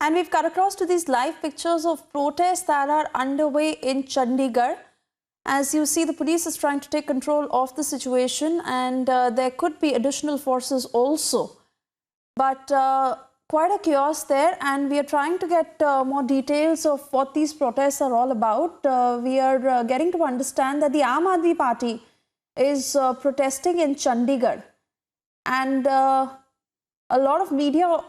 And we've cut across to these live pictures of protests that are underway in Chandigarh. As you see, the police is trying to take control of the situation, and there could be additional forces also. But quite a chaos there, and we are trying to get more details of what these protests are all about. We are getting to understand that the Aam Aadmi Party is protesting in Chandigarh, and a lot of media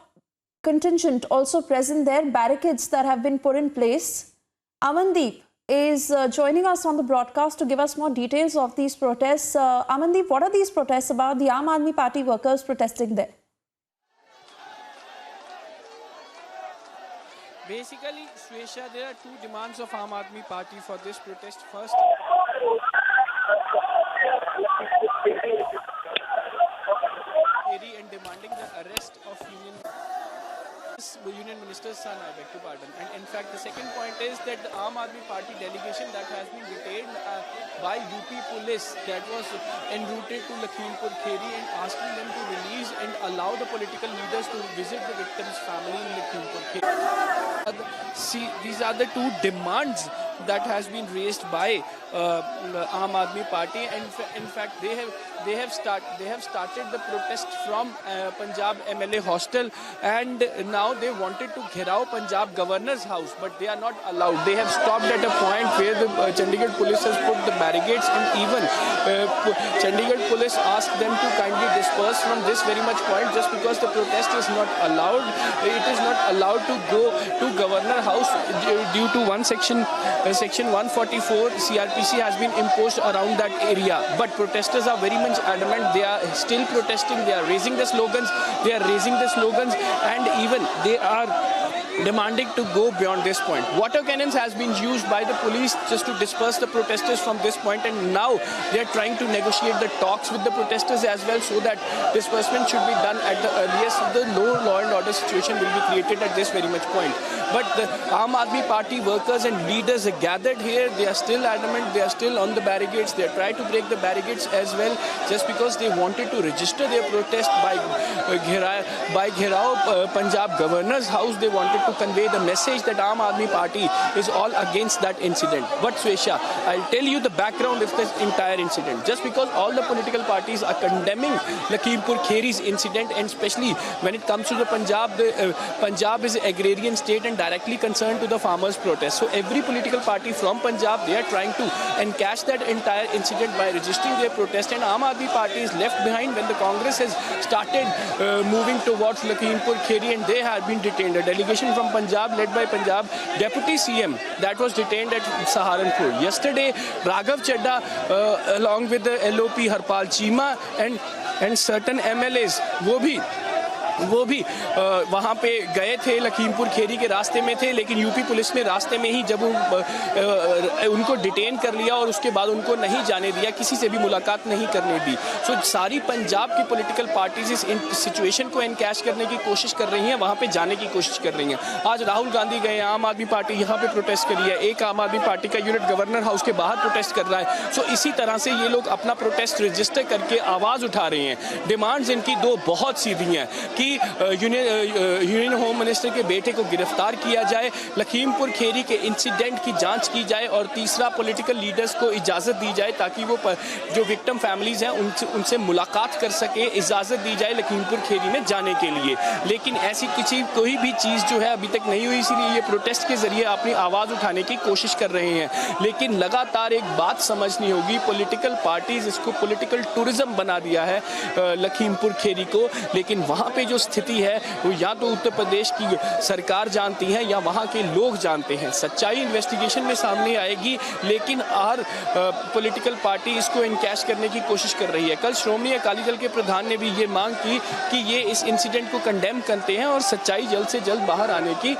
contingent also present there, barricades that have been put in place. Amandeep is joining us on the broadcast to give us more details of these protests. Amandeep, what are these protests about? The Aam Aadmi Party workers protesting there. Basically, Swesha, there are two demands of Aam Aadmi Party for this protest. First, and demanding the arrest of Union Minister's son, I beg to pardon. And in fact, the second point is that the Aam Aadmi Party delegation that has been detained by UP police that was en route to Lakhimpur Kheri and asking them to release and allow the political leaders to visit the victim's family in Lakhimpur Kheri. See, these are the two demands that has been raised by Aam Aadmi Party, and in fact they have started the protest from Punjab MLA hostel, and now they wanted to gherao Punjab governor's house, but they are not allowed. They have stopped at a point where the Chandigarh police has put the barricades, and even Chandigarh police asked them to kindly disperse from this very much point, just because the protest is not allowed. It is not allowed to go to governor house due to one section 144 CRPC has been imposed around that area. But protesters are very much adamant. They are still protesting. They are raising the slogans. And even they are demanding to go beyond this point. Water cannons has been used by the police just to disperse the protesters from this point, and now they are trying to negotiate the talks with the protesters as well, so that disbursement should be done at the earliest. The no law and order situation will be created at this very much point. But the Aam Aadmi Party workers and leaders are gathered here. They are still adamant. They are still on the barricades. They are trying to break the barricades as well, just because they wanted to register their protest by gherao Punjab governor's house. They wanted to convey the message that Aam Aadmi Party is all against that incident. But Swesha, I'll tell you the background of this entire incident. Just because all the political parties are condemning Lakhimpur Kheri's incident, and especially when it comes to the Punjab is an agrarian state and directly concerned to the farmers' protest. So every political party from Punjab, they are trying to encash that entire incident by registering their protest, and Aam Aadmi Party is left behind when the Congress has started moving towards Lakhimpur Kheri, and they have been detained. A delegation from Punjab led by Punjab Deputy CM that was detained at Saharanpur. Yesterday, Raghav Chadha along with the LOP Harpal Chima and certain MLAs वो भी वहाँ पे गए थे, लखीमपुर खेरी के रास्ते में थे, लेकिन यूपी पुलिस ने रास्ते में ही जब उनको डिटेन कर लिया और उसके बाद उनको नहीं जाने दिया, किसी से भी मुलाकात नहीं करने दी। सो सारी पंजाब की पॉलिटिकल पार्टीज इस सिचुएशन को एनकैश करने की कोशिश कर रही हैं, वहाँ पे जाने की कोशिश कर रही हैं। आज राहुल गांधी गए, आम आदमी पार्टी यहाँ पे प्रोटेस्ट करी है, एक आम आदमी पार्टी का यूनिट गवर्नर हाउस के बाहर प्रोटेस्ट कर रहा है। सो इसी तरह से ये लोग अपना प्रोटेस्ट रजिस्टर करके आवाज़ उठा रहे हैं। डिमांड्स इनकी दो बहुत सीधी हैं कि यूनियन होम मिनिस्टर के बेटे को गिरफ्तार किया जाए, लखीमपुर खेरी के इंसिडेंट की जांच की जाए, और तीसरा पॉलिटिकल लीडर्स को इजाज़त दी जाए ताकि वो जो विक्टिम फैमिलीज़ हैं उनसे मुलाकात कर सके, इजाज़त दी जाए लखीमपुर खेरी में जाने के लिए। लेकिन ऐसी कोई भी चीज़ जो है अभी तक नहीं हुई, इसीलिए ये प्रोटेस्ट के ज़रिए अपनी आवाज़ उठाने की कोशिश कर रहे हैं। लेकिन लगातार एक बात समझनी होगी, पॉलिटिकल पार्टीज़ इसको पॉलिटिकल टूरिज्म बना दिया है लखीमपुर खेरी को, लेकिन वहाँ पे जो स्थिति है वो या तो उत्तर प्रदेश की सरकार जानती है या वहाँ के लोग जानते हैं। सच्चाई इन्वेस्टिगेशन में सामने आएगी, लेकिन हर पॉलिटिकल पार्टी इसको इनकैश करने की कोशिश कर रही है। कल श्रोमणी अकाली दल के प्रधान ने भी ये मांग की कि ये इस इंसिडेंट को कंडेम करते हैं और सच्चाई जल्द से जल्द बाहर आने की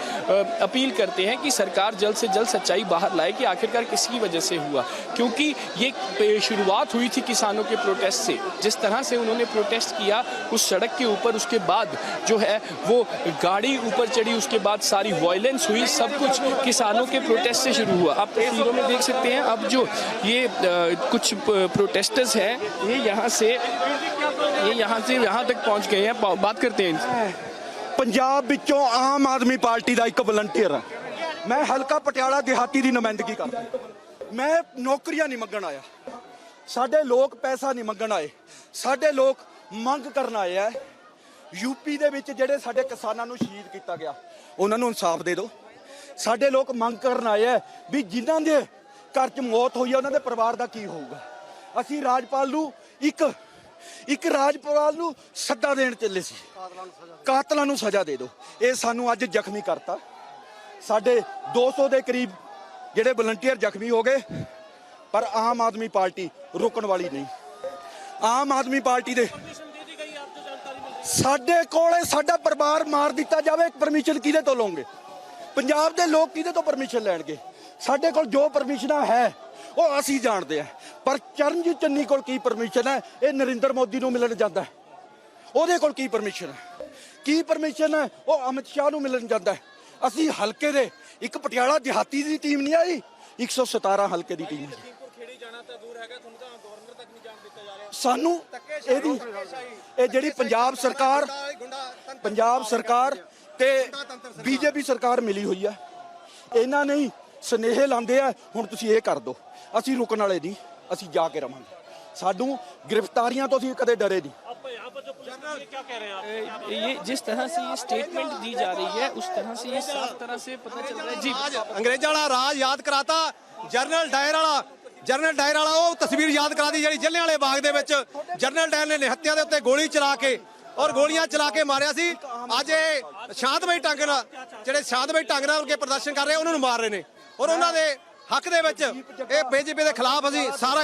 अपील करते हैं कि सरकार जल्द से जल्द सच्चाई बाहर लाए कि आखिरकार किसकी वजह से हुआ। क्योंकि ये शुरुआत हुई थी किसानों के प्रोटेस्ट से, जिस तरह से उन्होंने प्रोटेस्ट किया उस सड़क के ऊपर, उसके बाद जो है वो गाड़ी ऊपर चढ़ी, उसके बाद सारी वायलेंस हुई, सब कुछ किसानों के प्रोटेस्ट से शुरू हुआ। आप तस्वीरों में देख सकते हैं, अब जो ये कुछ प्रोटेस्टर्स हैं ये यहाँ से यहाँ तक पहुँच गए हैं। बात करते हैं ਪੰਜਾਬ ਵਿੱਚੋਂ ਆਮ ਆਦਮੀ ਪਾਰਟੀ ਦਾ ਇੱਕ ਵਲੰਟੀਅਰ ਹਾਂ। ਮੈਂ ਹਲਕਾ ਪਟਿਆਲਾ ਦਿਹਾਤੀ ਦੀ ਨੁਮਾਇੰਦਗੀ ਕਰਦਾ। ਮੈਂ ਨੌਕਰੀਆਂ ਨਹੀਂ ਮੰਗਣ ਆਇਆ। ਸਾਡੇ ਲੋਕ ਪੈਸਾ ਨਹੀਂ ਮੰਗਣ ਆਏ। ਸਾਡੇ ਲੋਕ ਮੰਗ ਕਰਨ ਆਏ ਆ। ਯੂਪੀ ਦੇ ਵਿੱਚ ਜਿਹੜੇ ਸਾਡੇ ਕਿਸਾਨਾਂ ਨੂੰ ਸ਼ਹੀਦ ਕੀਤਾ ਗਿਆ ਉਹਨਾਂ ਨੂੰ ਇਨਸਾਫ ਦੇ ਦਿਓ। ਸਾਡੇ ਲੋਕ ਮੰਗ ਕਰਨ ਆਏ ਆ ਵੀ ਜਿਨ੍ਹਾਂ ਦੇ ਘਰ 'ਚ ਮੌਤ ਹੋਈ ਆ ਉਹਨਾਂ ਦੇ ਪਰਿਵਾਰ ਦਾ ਕੀ ਹੋਊਗਾ। ਅਸੀਂ ਰਾਜਪਾਲ ਨੂੰ ਇੱਕ ਰਾਜਪਾਲ ਨੂੰ ਸੱਦਾ ਦੇਣ ਚੱਲੇ ਸੀ, ਕਾਤਲਾਂ ਨੂੰ ਸਜ਼ਾ ਦੇ ਦਿਓ। ਇਹ ਸਾਨੂੰ ਅੱਜ ਜ਼ਖਮੀ ਕਰਤਾ। ਸਾਡੇ 200 ਦੇ ਕਰੀਬ ਜਿਹੜੇ ਵਲੰਟੀਅਰ ਜ਼ਖਮੀ ਹੋ ਗਏ, ਪਰ ਆਮ ਆਦਮੀ ਪਾਰਟੀ ਰੁਕਣ ਵਾਲੀ ਨਹੀਂ। ਆਮ ਆਦਮੀ ਪਾਰਟੀ ਦੇ ਸਾਡੇ ਕੋਲੇ ਸਾਡਾ ਪਰਿਵਾਰ ਮਾਰ ਦਿੱਤਾ ਜਾਵੇ, ਪਰਮਿਸ਼ਨ ਕਿਹਦੇ ਤੋਂ ਲਓਗੇ? ਪੰਜਾਬ ਦੇ ਲੋਕ ਕਿਹਦੇ ਤੋਂ ਪਰਮਿਸ਼ਨ ਲੈਣਗੇ? ਸਾਡੇ ਕੋਲ ਜੋ ਪਰਮਿਸ਼ਨਾਂ ਹੈ ਉਹ ਅਸੀਂ ਜਾਣਦੇ ਆ, ਪਰ ਚਰਨਜੀਤ ਚੰਨੀ ਕੋਲ ਕੀ ਪਰਮਿਸ਼ਨ ਹੈ? ਇਹ ਨਰਿੰਦਰ ਮੋਦੀ ਨੂੰ ਮਿਲਣ ਜਾਂਦਾ ਹੈ, ਉਹਦੇ ਕੋਲ ਕੀ ਪਰਮਿਸ਼ਨ ਹੈ? ਕੀ ਪਰਮਿਸ਼ਨ ਹੈ? ਉਹ ਅਮਿਤ ਸ਼ਾਹ ਨੂੰ ਮਿਲਣ ਜਾਂਦਾ ਹੈ। ਅਸੀਂ ਹਲਕੇ ਦੇ ਇੱਕ ਪਟਿਆਲਾ ਦਿਹਾਤੀ ਦੀ ਟੀਮ ਨਹੀਂ ਆਈ, 117 ਹਲਕੇ ਦੀ ਟੀਮ ਹੈ। ਸਾਨੂੰ ਇਹ ਜਿਹੜੀ ਪੰਜਾਬ ਸਰਕਾਰ ਤੇ ਬੀਜੇਪੀ ਸਰਕਾਰ ਮਿਲੀ ਹੋਈ ਆ, ਇਹਨਾਂ ਨੇ ਹੀ ਸੁਨੇਹੇ ਲਾਉਂਦੇ ਆ ਹੁਣ ਤੁਸੀਂ ਇਹ ਕਰ ਦਿਓ। ਅਸੀਂ ਰੁਕਣ ਵਾਲੇ ਨਹੀਂ, ਅਸੀਂ ਜਾ ਕੇ ਰਵਾਂਗੇ। ਸਾਨੂੰ ਗ੍ਰਿਫਤਾਰੀਆਂ ਤੋਂ ਅਸੀਂ ਕਦੇ ਡਰੇ नहीं। ये जिस तरह से ये स्टेटमेंट दी जा रही है उस तरह से ये साफ तरह से पता चल रहा है जी। अंग्रेजां वाला राज याद कराता। जरनल डायर वाला ਉਹ ਤਸਵੀਰ ਯਾਦ ਕਰਾਦੀ ਜਿਹੜੀ ਜਲਿਆਂਵਾਲੇ ਬਾਗ ਦੇ ਵਿੱਚ ਜਰਨਲ ਡਾਇਰ ਨੇ ਨਿਹੱਤਿਆਂ ਦੇ ਉੱਤੇ ਗੋਲੀ ਚਲਾ ਕੇ ਔਰ ਗੋਲੀਆਂ ਚਲਾ ਕੇ ਮਾਰਿਆ ਸੀ। ਅੱਜ ਇਹ ਸ਼ਾਂਤਮਈ ਢੰਗ ਨਾਲ ਜਿਹੜੇ ਪ੍ਰਦਰਸ਼ਨ ਕਰ ਰਹੇ ਉਹਨਾਂ ਨੂੰ ਮਾਰ ਰਹੇ ਨੇ ਔਰ ਉਹਨਾਂ ਦੇ ਹੱਕ ਦੇ ਵਿੱਚ ਇਹ ਬੀਜੇਪੀ ਦੇ ਖਿਲਾਫ ਅਸੀਂ ਸਾਰਾ